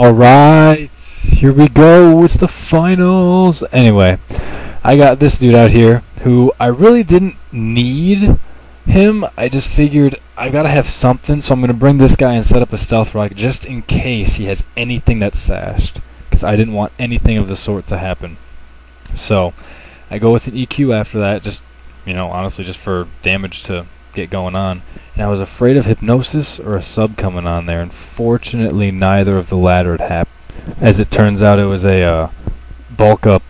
Alright, here we go, it's the finals. Anyway, I got this dude out here who I really didn't need him. I just figured I gotta have something, so I'm gonna bring this guy and set up a stealth rock just in case he has anything that's sashed, because I didn't want anything of the sort to happen. So I go with an EQ after that, just, you know, honestly just for damage to get going on. And I was afraid of Hypnosis or a sub coming on there. Unfortunately, neither of the latter had happened. As it turns out, it was a bulk up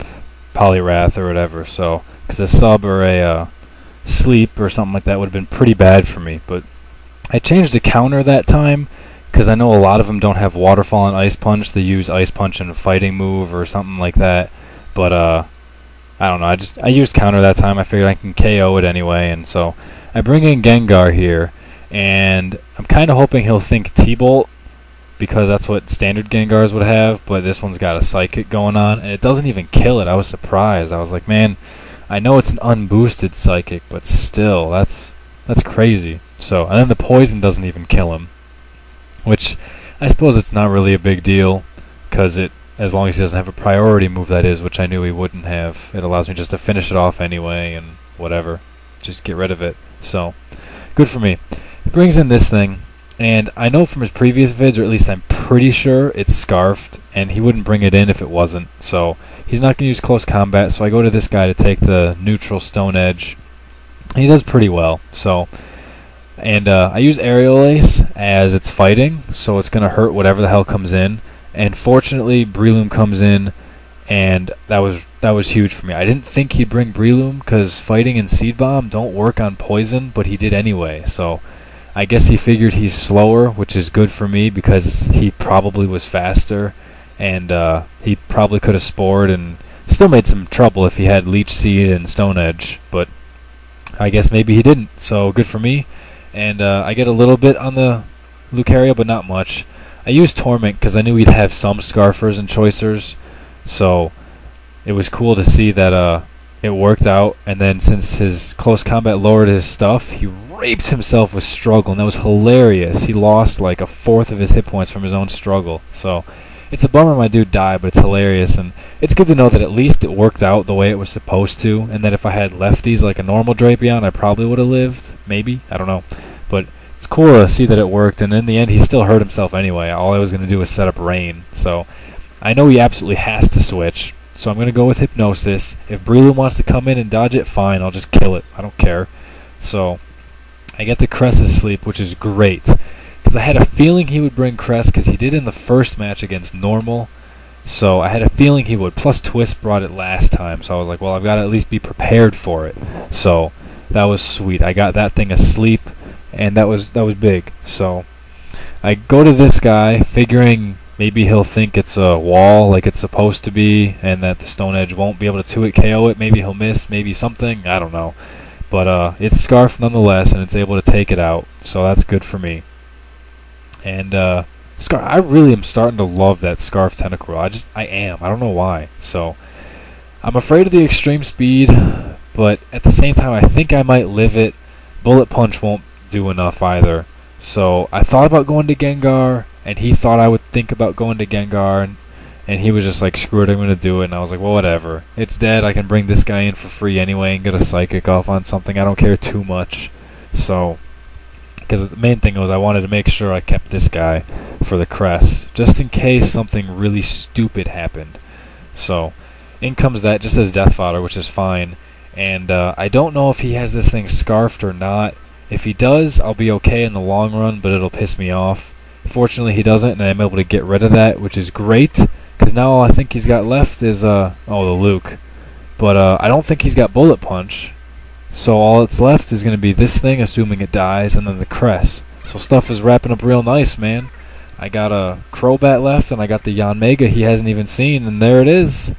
Poliwrath or whatever. So, because a sub or a sleep or something like that would have been pretty bad for me. But I changed the counter that time because I know a lot of them don't have Waterfall and Ice Punch. They use Ice Punch and a fighting move or something like that. But I don't know. I used counter that time. I figured I can KO it anyway, and so I bring in Gengar here, and I'm kind of hoping he'll think T-Bolt, because that's what standard Gengars would have, but this one's got a Psychic going on, and it doesn't even kill it. I was surprised. I was like, man, I know it's an unboosted Psychic, but still, that's crazy. So, and then the Poison doesn't even kill him, which I suppose it's not really a big deal, because as long as he doesn't have a priority move, that is, which I knew he wouldn't have. It allows me just to finish it off anyway, and whatever. Just get rid of it. So, good for me. He brings in this thing, and I know from his previous vids, or at least I'm pretty sure, it's Scarfed, and he wouldn't bring it in if it wasn't. So, he's not going to use Close Combat, so I go to this guy to take the neutral Stone Edge. And he does pretty well. So, and I use Aerial Ace as it's fighting, so it's going to hurt whatever the hell comes in. And fortunately, Breloom comes in, and that was huge for me. I didn't think he'd bring Breloom, because Fighting and Seed Bomb don't work on Poison, but he did anyway. So I guess he figured he's slower, which is good for me, because he probably was faster, and he probably could have Spored and still made some trouble if he had Leech Seed and Stone Edge, but I guess maybe he didn't, so good for me. And I get a little bit on the Lucario, but not much. I used Torment because I knew he'd have some Scarfers and Choicers, so it was cool to see that it worked out. And then since his Close Combat lowered his stuff, he raped himself with Struggle, and that was hilarious. He lost like a fourth of his hit points from his own Struggle. So it's a bummer my dude died, but it's hilarious, and it's good to know that at least it worked out the way it was supposed to, and that if I had lefties like a normal Drapion, I probably would have lived. Maybe, I don't know. But it's cool to see that it worked, and in the end he still hurt himself anyway. All I was going to do was set up Rain. So I know he absolutely has to switch, so I'm going to go with Hypnosis. If Breloom wants to come in and dodge it, fine, I'll just kill it. I don't care. So I get the Cress's Sleep, which is great, because I had a feeling he would bring Cress, because he did in the first match against Normal. So I had a feeling he would. Plus Twist brought it last time, so I was like, well, I've got to at least be prepared for it. So that was sweet. I got that thing asleep, and that was big. So I go to this guy, figuring maybe he'll think it's a wall like it's supposed to be, and that the Stone Edge won't be able to 2-hit KO it. Maybe he'll miss, maybe something, I don't know. But it's Scarf nonetheless, and it's able to take it out, so that's good for me. And Scarf, I really am starting to love that Scarf Tentacruel. I am. I don't know why. So I'm afraid of the extreme speed, but at the same time, I think I might live it. Bullet Punch won't do enough either. So I thought about going to Gengar, and he thought I would think about going to Gengar, and he was just like, screw it, I'm going to do it. And I was like, well, whatever. It's dead. I can bring this guy in for free anyway and get a Psychic off on something. I don't care too much. So, because the main thing was I wanted to make sure I kept this guy for the Crest, just in case something really stupid happened. So in comes that just as Death Fodder, which is fine. And I don't know if he has this thing Scarfed or not. If he does, I'll be okay in the long run, but it'll piss me off. Fortunately, he doesn't, and I'm able to get rid of that, which is great, because now all I think he's got left is, the Luke. But I don't think he's got Bullet Punch, so all that's left is going to be this thing, assuming it dies, and then the Crest. So stuff is wrapping up real nice, man. I got a Crobat left, and I got the Yanmega he hasn't even seen, and there it is.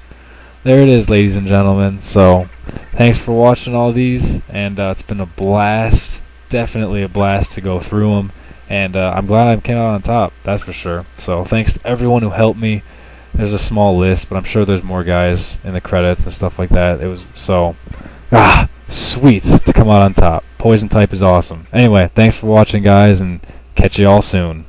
There it is, ladies and gentlemen. So thanks for watching all these, and it's been a blast. Definitely a blast to go through them, and I'm glad I came out on top, that's for sure. So thanks to everyone who helped me. There's a small list, but I'm sure there's more guys in the credits and stuff like that. It was so sweet to come out on top. Poison type is awesome. Anyway, thanks for watching, guys, and catch you all soon.